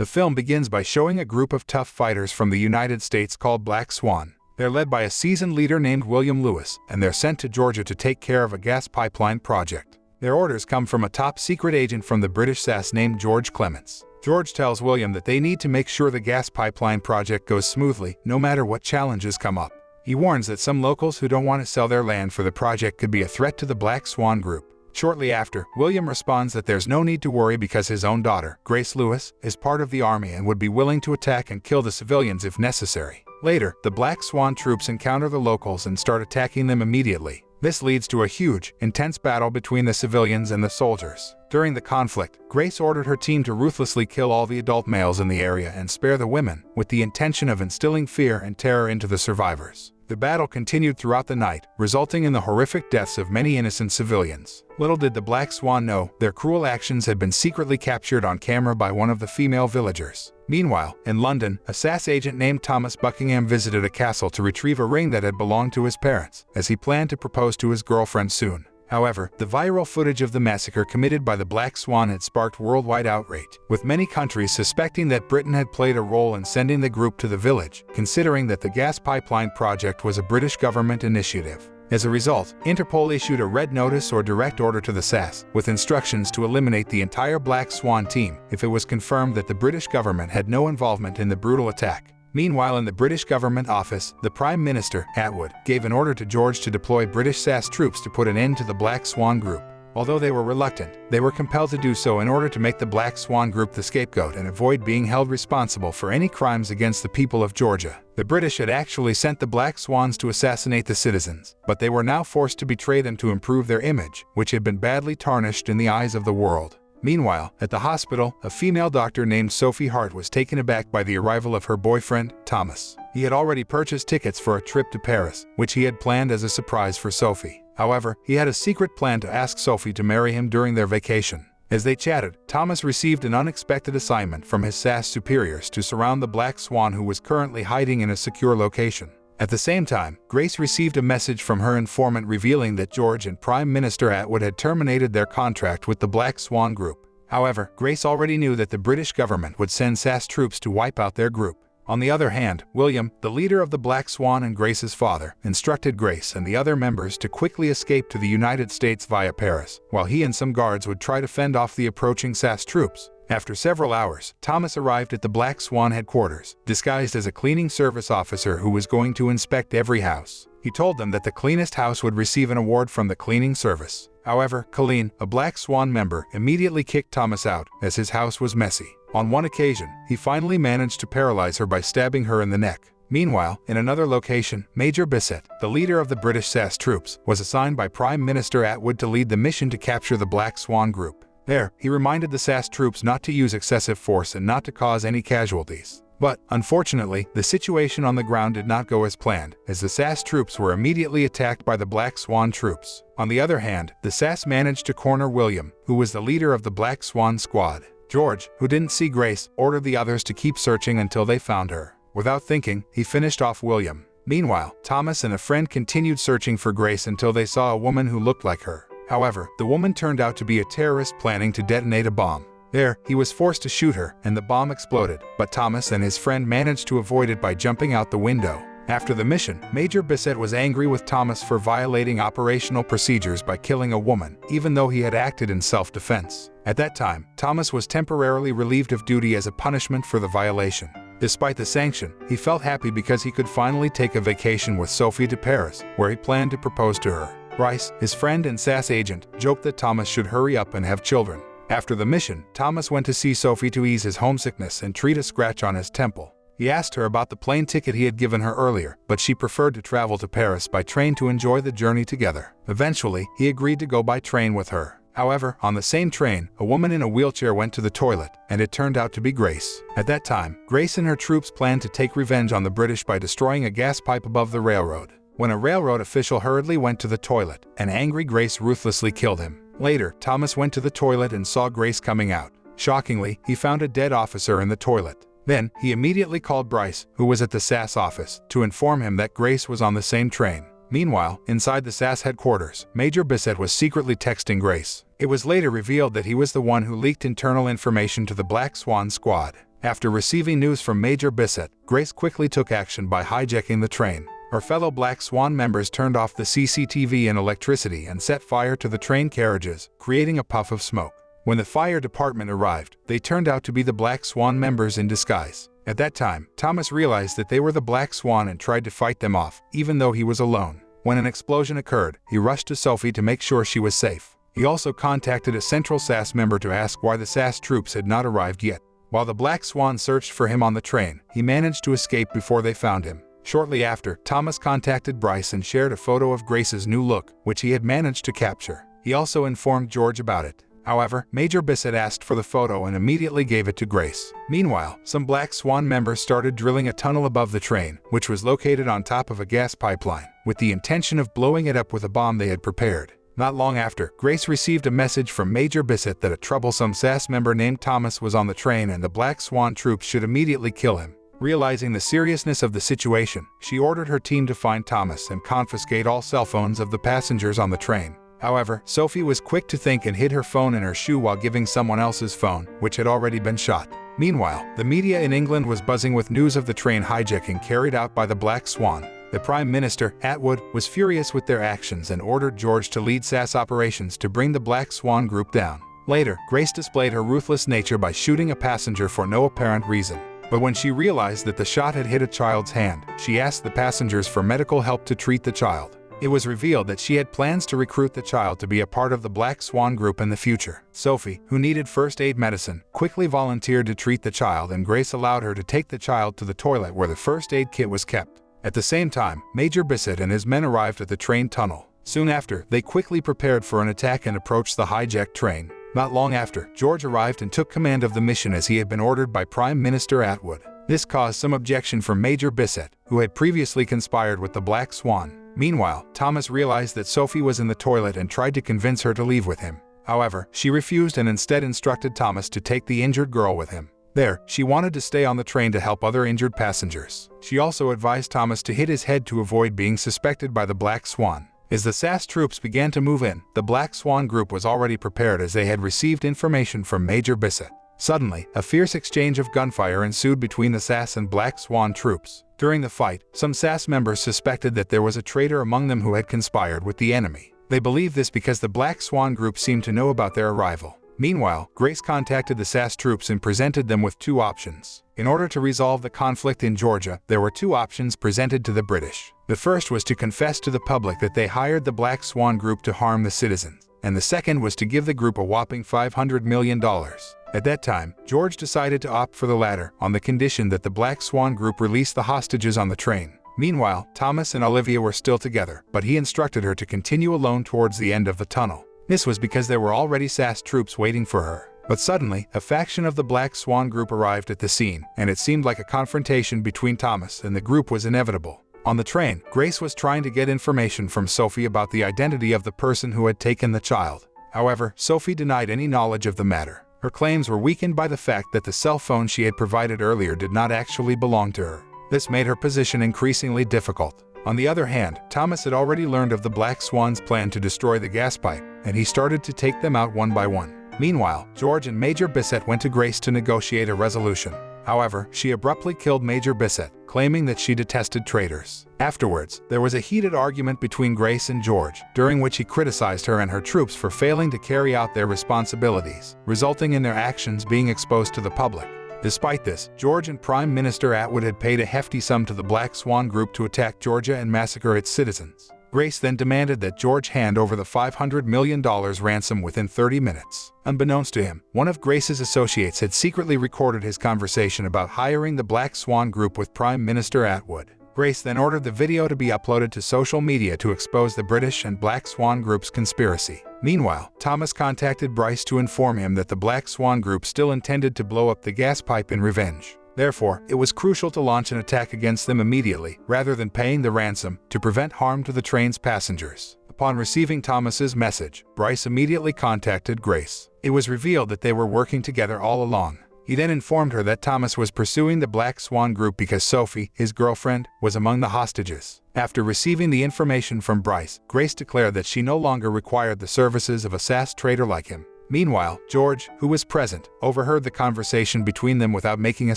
The film begins by showing a group of tough fighters from the United States called Black Swan. They're led by a seasoned leader named William Lewis, and they're sent to Georgia to take care of a gas pipeline project. Their orders come from a top-secret agent from the British SAS named George Clements. George tells William that they need to make sure the gas pipeline project goes smoothly, no matter what challenges come up. He warns that some locals who don't want to sell their land for the project could be a threat to the Black Swan group. Shortly after, William responds that there's no need to worry because his own daughter, Grace Lewis, is part of the army and would be willing to attack and kill the civilians if necessary. Later, the Black Swan troops encounter the locals and start attacking them immediately. This leads to a huge, intense battle between the civilians and the soldiers. During the conflict, Grace ordered her team to ruthlessly kill all the adult males in the area and spare the women, with the intention of instilling fear and terror into the survivors. The battle continued throughout the night, resulting in the horrific deaths of many innocent civilians. Little did the Black Swan know, their cruel actions had been secretly captured on camera by one of the female villagers. Meanwhile, in London, a SAS agent named Thomas Buckingham visited a castle to retrieve a ring that had belonged to his parents, as he planned to propose to his girlfriend soon. However, the viral footage of the massacre committed by the Black Swan had sparked worldwide outrage, with many countries suspecting that Britain had played a role in sending the group to the village, considering that the gas pipeline project was a British government initiative. As a result, Interpol issued a red notice or direct order to the SAS, with instructions to eliminate the entire Black Swan team if it was confirmed that the British government had no involvement in the brutal attack. Meanwhile, in the British government office, the Prime Minister, Atwood, gave an order to George to deploy British SAS troops to put an end to the Black Swan group. Although they were reluctant, they were compelled to do so in order to make the Black Swan group the scapegoat and avoid being held responsible for any crimes against the people of Georgia. The British had actually sent the Black Swans to assassinate the citizens, but they were now forced to betray them to improve their image, which had been badly tarnished in the eyes of the world. Meanwhile, at the hospital, a female doctor named Sophie Hart was taken aback by the arrival of her boyfriend, Thomas. He had already purchased tickets for a trip to Paris, which he had planned as a surprise for Sophie. However, he had a secret plan to ask Sophie to marry him during their vacation. As they chatted, Thomas received an unexpected assignment from his SAS superiors to surround the Black Swan, who was currently hiding in a secure location. At the same time, Grace received a message from her informant revealing that George and Prime Minister Atwood had terminated their contract with the Black Swan group. However, Grace already knew that the British government would send SAS troops to wipe out their group. On the other hand, William, the leader of the Black Swan and Grace's father, instructed Grace and the other members to quickly escape to the United States via Paris, while he and some guards would try to fend off the approaching SAS troops. After several hours, Thomas arrived at the Black Swan headquarters, disguised as a cleaning service officer who was going to inspect every house. He told them that the cleanest house would receive an award from the cleaning service. However, Colleen, a Black Swan member, immediately kicked Thomas out, as his house was messy. On one occasion, he finally managed to paralyze her by stabbing her in the neck. Meanwhile, in another location, Major Bissett, the leader of the British SAS troops, was assigned by Prime Minister Atwood to lead the mission to capture the Black Swan group. There, he reminded the SAS troops not to use excessive force and not to cause any casualties. But, unfortunately, the situation on the ground did not go as planned, as the SAS troops were immediately attacked by the Black Swan troops. On the other hand, the SAS managed to corner William, who was the leader of the Black Swan squad. George, who didn't see Grace, ordered the others to keep searching until they found her. Without thinking, he finished off William. Meanwhile, Thomas and a friend continued searching for Grace until they saw a woman who looked like her. However, the woman turned out to be a terrorist planning to detonate a bomb. There, he was forced to shoot her, and the bomb exploded, but Thomas and his friend managed to avoid it by jumping out the window. After the mission, Major Bissett was angry with Thomas for violating operational procedures by killing a woman, even though he had acted in self-defense. At that time, Thomas was temporarily relieved of duty as a punishment for the violation. Despite the sanction, he felt happy because he could finally take a vacation with Sophie to Paris, where he planned to propose to her. Bryce, his friend and SAS agent, joked that Thomas should hurry up and have children. After the mission, Thomas went to see Sophie to ease his homesickness and treat a scratch on his temple. He asked her about the plane ticket he had given her earlier, but she preferred to travel to Paris by train to enjoy the journey together. Eventually, he agreed to go by train with her. However, on the same train, a woman in a wheelchair went to the toilet, and it turned out to be Grace. At that time, Grace and her troops planned to take revenge on the British by destroying a gas pipe above the railroad. When a railroad official hurriedly went to the toilet, an angry Grace ruthlessly killed him. Later, Thomas went to the toilet and saw Grace coming out. Shockingly, he found a dead officer in the toilet. Then, he immediately called Bryce, who was at the SAS office, to inform him that Grace was on the same train. Meanwhile, inside the SAS headquarters, Major Bissett was secretly texting Grace. It was later revealed that he was the one who leaked internal information to the Black Swan squad. After receiving news from Major Bissett, Grace quickly took action by hijacking the train. Her fellow Black Swan members turned off the CCTV and electricity and set fire to the train carriages, creating a puff of smoke. When the fire department arrived, they turned out to be the Black Swan members in disguise. At that time, Thomas realized that they were the Black Swan and tried to fight them off, even though he was alone. When an explosion occurred, he rushed to Sophie to make sure she was safe. He also contacted a Central SAS member to ask why the SAS troops had not arrived yet. While the Black Swan searched for him on the train, he managed to escape before they found him. Shortly after, Thomas contacted Bryce and shared a photo of Grace's new look, which he had managed to capture. He also informed George about it. However, Major Bissett asked for the photo and immediately gave it to Grace. Meanwhile, some Black Swan members started drilling a tunnel above the train, which was located on top of a gas pipeline, with the intention of blowing it up with a bomb they had prepared. Not long after, Grace received a message from Major Bissett that a troublesome SAS member named Thomas was on the train and the Black Swan troops should immediately kill him. Realizing the seriousness of the situation, she ordered her team to find Thomas and confiscate all cell phones of the passengers on the train. However, Sophie was quick to think and hid her phone in her shoe while giving someone else's phone, which had already been shot. Meanwhile, the media in England was buzzing with news of the train hijacking carried out by the Black Swan. The Prime Minister, Atwood, was furious with their actions and ordered George to lead SAS operations to bring the Black Swan group down. Later, Grace displayed her ruthless nature by shooting a passenger for no apparent reason. But when she realized that the shot had hit a child's hand, she asked the passengers for medical help to treat the child. It was revealed that she had plans to recruit the child to be a part of the Black Swan group in the future. Sophie, who needed first aid medicine, quickly volunteered to treat the child, and Grace allowed her to take the child to the toilet where the first aid kit was kept. At the same time, Major Bissett and his men arrived at the train tunnel. Soon after, they quickly prepared for an attack and approached the hijacked train. Not long after, George arrived and took command of the mission as he had been ordered by Prime Minister Atwood. This caused some objection from Major Bissett, who had previously conspired with the Black Swan. Meanwhile, Thomas realized that Sophie was in the toilet and tried to convince her to leave with him. However, she refused and instead instructed Thomas to take the injured girl with him. There, she wanted to stay on the train to help other injured passengers. She also advised Thomas to hit his head to avoid being suspected by the Black Swan. As the SAS troops began to move in, the Black Swan group was already prepared as they had received information from Major Bissett. Suddenly, a fierce exchange of gunfire ensued between the SAS and Black Swan troops. During the fight, some SAS members suspected that there was a traitor among them who had conspired with the enemy. They believed this because the Black Swan group seemed to know about their arrival. Meanwhile, Grace contacted the SAS troops and presented them with two options. In order to resolve the conflict in Georgia, there were two options presented to the British. The first was to confess to the public that they hired the Black Swan group to harm the citizens, and the second was to give the group a whopping $500 million. At that time, George decided to opt for the latter, on the condition that the Black Swan group release the hostages on the train. Meanwhile, Thomas and Olivia were still together, but he instructed her to continue alone towards the end of the tunnel. This was because there were already SAS troops waiting for her. But suddenly, a faction of the Black Swan group arrived at the scene, and it seemed like a confrontation between Thomas and the group was inevitable. On the train, Grace was trying to get information from Sophie about the identity of the person who had taken the child. However, Sophie denied any knowledge of the matter. Her claims were weakened by the fact that the cell phone she had provided earlier did not actually belong to her. This made her position increasingly difficult. On the other hand, Thomas had already learned of the Black Swan's plan to destroy the gas pipe, and he started to take them out one by one. Meanwhile, George and Major Bissett went to Grace to negotiate a resolution. However, she abruptly killed Major Bissett, claiming that she detested traitors. Afterwards, there was a heated argument between Grace and George, during which he criticized her and her troops for failing to carry out their responsibilities, resulting in their actions being exposed to the public. Despite this, George and Prime Minister Atwood had paid a hefty sum to the Black Swan group to attack Georgia and massacre its citizens. Grace then demanded that George hand over the $500 million ransom within 30 minutes. Unbeknownst to him, one of Grace's associates had secretly recorded his conversation about hiring the Black Swan group with Prime Minister Atwood. Grace then ordered the video to be uploaded to social media to expose the British and Black Swan group's conspiracy. Meanwhile, Thomas contacted Bryce to inform him that the Black Swan group still intended to blow up the gas pipe in revenge. Therefore, it was crucial to launch an attack against them immediately, rather than paying the ransom, to prevent harm to the train's passengers. Upon receiving Thomas's message, Bryce immediately contacted Grace. It was revealed that they were working together all along. He then informed her that Thomas was pursuing the Black Swan group because Sophie, his girlfriend, was among the hostages. After receiving the information from Bryce, Grace declared that she no longer required the services of a SAS traitor like him. Meanwhile, George, who was present, overheard the conversation between them without making a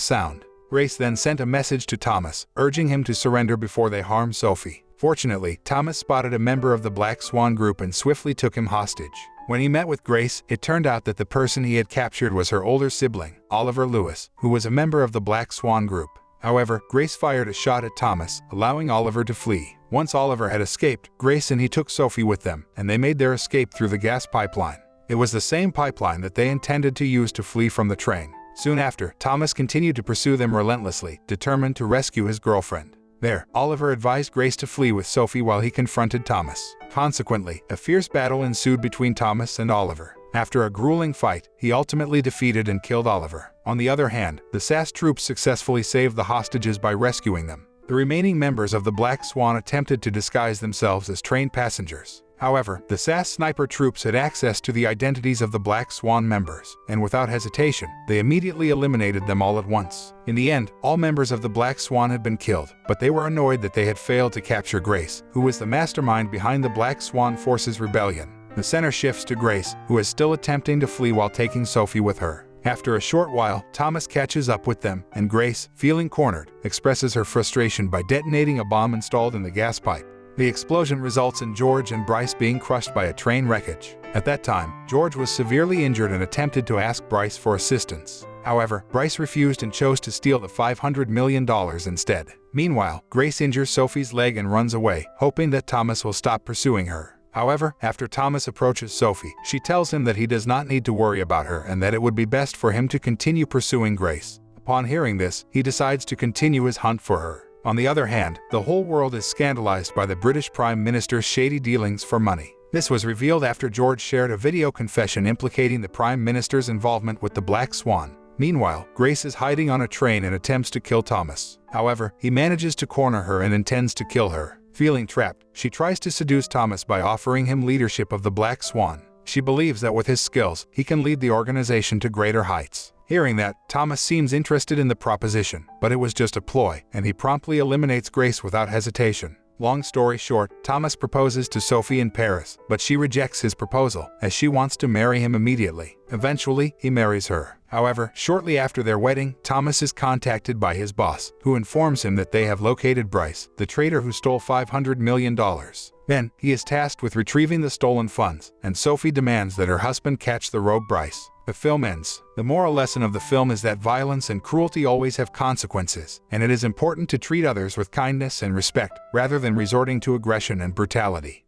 sound. Grace then sent a message to Thomas, urging him to surrender before they harm Sophie. Fortunately, Thomas spotted a member of the Black Swan group and swiftly took him hostage. When he met with Grace, it turned out that the person he had captured was her older sibling, Oliver Lewis, who was a member of the Black Swan group. However, Grace fired a shot at Thomas, allowing Oliver to flee. Once Oliver had escaped, Grace and he took Sophie with them, and they made their escape through the gas pipeline. It was the same pipeline that they intended to use to flee from the train. Soon after, Thomas continued to pursue them relentlessly, determined to rescue his girlfriend. There, Oliver advised Grace to flee with Sophie while he confronted Thomas. Consequently, a fierce battle ensued between Thomas and Oliver. After a grueling fight, he ultimately defeated and killed Oliver. On the other hand, the SAS troops successfully saved the hostages by rescuing them. The remaining members of the Black Swan attempted to disguise themselves as train passengers. However, the SAS sniper troops had access to the identities of the Black Swan members, and without hesitation, they immediately eliminated them all at once. In the end, all members of the Black Swan had been killed, but they were annoyed that they had failed to capture Grace, who was the mastermind behind the Black Swan Force's rebellion. The center shifts to Grace, who is still attempting to flee while taking Sophie with her. After a short while, Thomas catches up with them, and Grace, feeling cornered, expresses her frustration by detonating a bomb installed in the gas pipe. The explosion results in George and Bryce being crushed by a train wreckage. At that time, George was severely injured and attempted to ask Bryce for assistance. However, Bryce refused and chose to steal the $500 million instead. Meanwhile, Grace injures Sophie's leg and runs away, hoping that Thomas will stop pursuing her. However, after Thomas approaches Sophie, she tells him that he does not need to worry about her and that it would be best for him to continue pursuing Grace. Upon hearing this, he decides to continue his hunt for her. On the other hand, the whole world is scandalized by the British Prime Minister's shady dealings for money. This was revealed after George shared a video confession implicating the Prime Minister's involvement with the Black Swan. Meanwhile, Grace is hiding on a train and attempts to kill Thomas. However, he manages to corner her and intends to kill her. Feeling trapped, she tries to seduce Thomas by offering him leadership of the Black Swan. She believes that with his skills, he can lead the organization to greater heights. Hearing that, Thomas seems interested in the proposition, but it was just a ploy, and he promptly eliminates Grace without hesitation. Long story short, Thomas proposes to Sophie in Paris, but she rejects his proposal, as she wants to marry him immediately. Eventually, he marries her. However, shortly after their wedding, Thomas is contacted by his boss, who informs him that they have located Bryce, the traitor who stole $500 million. Then, he is tasked with retrieving the stolen funds, and Sophie demands that her husband catch the rogue Bryce. The film ends. The moral lesson of the film is that violence and cruelty always have consequences, and it is important to treat others with kindness and respect, rather than resorting to aggression and brutality.